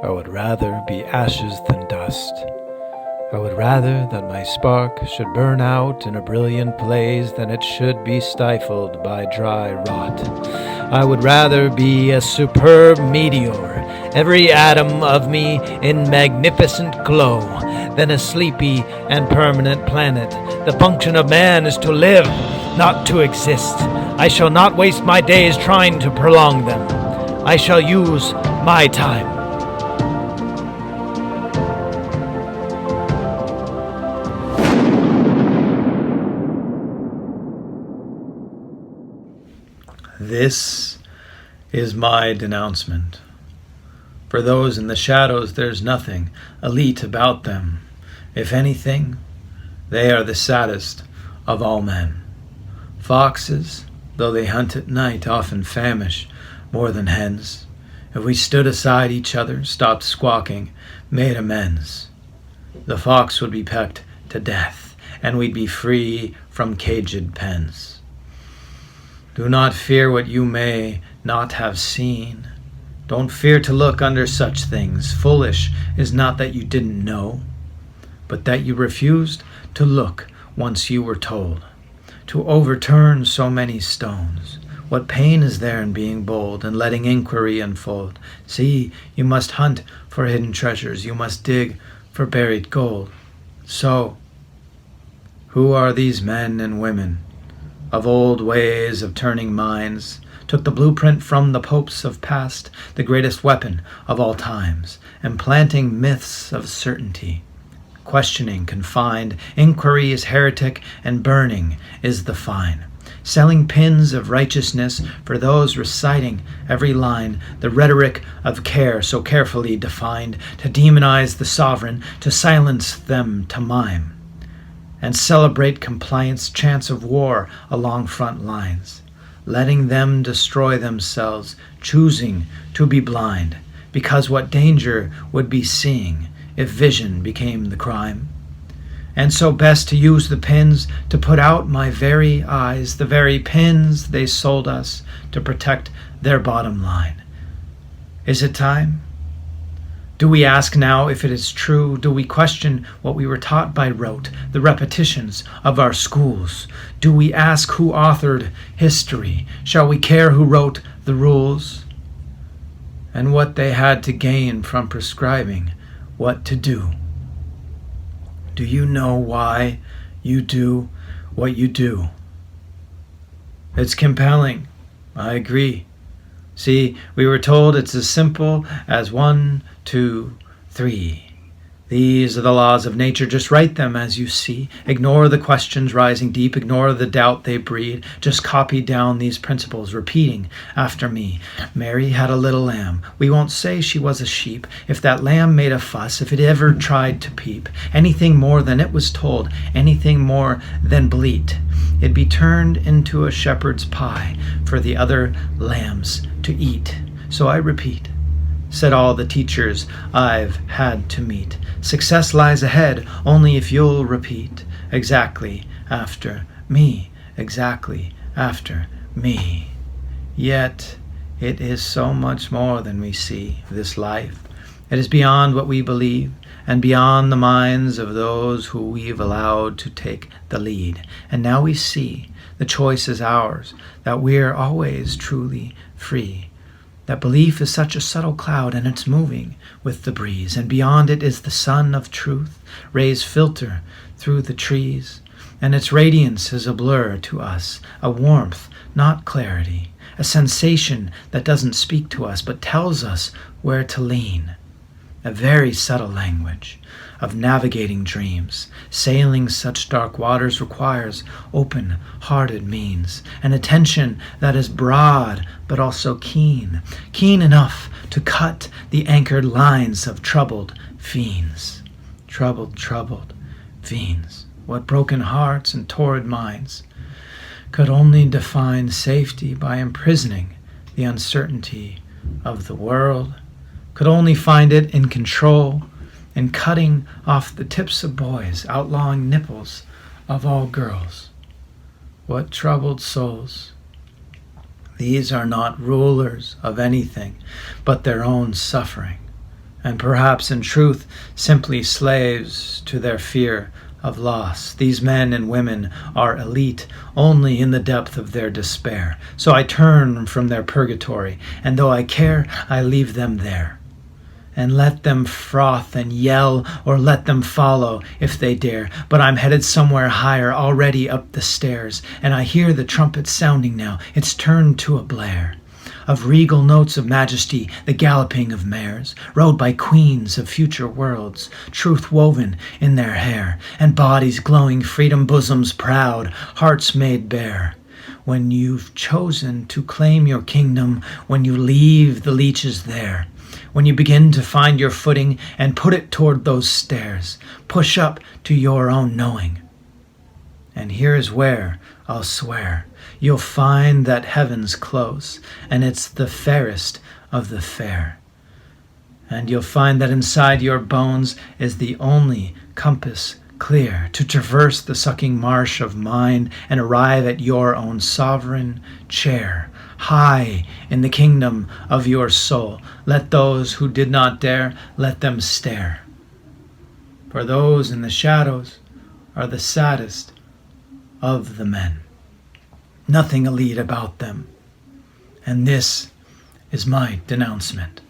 I would rather be ashes than dust. I would rather that my spark should burn out in a brilliant blaze than it should be stifled by dry rot. I would rather be a superb meteor, every atom of me in magnificent glow, than a sleepy and permanent planet. The function of man is to live, not to exist. I shall not waste my days trying to prolong them. I shall use my time. This is my denouncement. For those in the shadows, there's nothing elite about them. If anything, they are the saddest of all men. Foxes, though they hunt at night, often famish more than hens. If we stood aside each other, stopped squawking, made amends, the fox would be pecked to death, and we'd be free from caged pens. Do not fear what you may not have seen. Don't fear to look under such things. Foolish is not that you didn't know, but that you refused to look once you were told. To overturn so many stones. What pain is there in being bold and letting inquiry unfold? See, you must hunt for hidden treasures. You must dig for buried gold. So, who are these men and women of old ways of turning minds, took the blueprint from the popes of past, the greatest weapon of all times, implanting myths of certainty, questioning, confined, inquiry is heretic, and burning is the fine, selling pins of righteousness for those reciting every line, the rhetoric of care so carefully defined, to demonize the sovereign, to silence them, to mime, and celebrate compliance, chants of war along front lines, letting them destroy themselves, choosing to be blind, because what danger would be seeing if vision became the crime? And so best to use the pins to put out my very eyes, the very pins they sold us to protect their bottom line. Is it time? Do we ask now if it is true? Do we question what we were taught by rote, the repetitions of our schools? Do we ask who authored history? Shall we care who wrote the rules? And what they had to gain from prescribing what to do? Do you know why you do what you do? It's compelling. I agree. See, we were told it's as simple as 1, 2, 3. These are the laws of nature. Just write them as you see. Ignore the questions rising deep. Ignore the doubt they breed. Just copy down these principles, repeating after me. Mary had a little lamb. We won't say she was a sheep. If that lamb made a fuss, if it ever tried to peep, anything more than it was told, anything more than bleat, it'd be turned into a shepherd's pie for the other lambs to eat. So I repeat, said all the teachers I've had to meet. Success lies ahead only if you'll repeat exactly after me, exactly after me. Yet it is so much more than we see, this life. It is beyond what we believe and beyond the minds of those who we've allowed to take the lead. And now we see the choice is ours, that we're always truly free. That belief is such a subtle cloud, and it's moving with the breeze. And beyond it is the sun of truth, rays filter through the trees. And its radiance is a blur to us, a warmth, not clarity, a sensation that doesn't speak to us, but tells us where to lean. A very subtle language of navigating dreams. Sailing such dark waters requires open-hearted means, an attention that is broad but also keen, keen enough to cut the anchored lines of troubled fiends. Troubled fiends. What broken hearts and torrid minds could only define safety by imprisoning the uncertainty of the world, could only find it in control, in cutting off the tips of boys, outlawing nipples of all girls. What troubled souls! These are not rulers of anything but their own suffering, and perhaps in truth simply slaves to their fear of loss. These men and women are elite only in the depth of their despair. So I turn from their purgatory, and though I care, I leave them there. And let them froth and yell, or let them follow if they dare. But I'm headed somewhere higher, already up the stairs, and I hear the trumpet sounding now. It's turned to a blare of regal notes of majesty, the galloping of mares, rode by queens of future worlds, truth woven in their hair, and bodies glowing, freedom bosoms proud, hearts made bare. When you've chosen to claim your kingdom, when you leave the leeches there, when you begin to find your footing and put it toward those stairs, push up to your own knowing. And here's where, I'll swear, you'll find that heaven's close, and it's the fairest of the fair. And you'll find that inside your bones is the only compass clear to traverse the sucking marsh of mind and arrive at your own sovereign chair, high in the kingdom of your soul. Let those who did not dare, let them stare. For those in the shadows are the saddest of the men. Nothing elite about them. And this is my denouncement.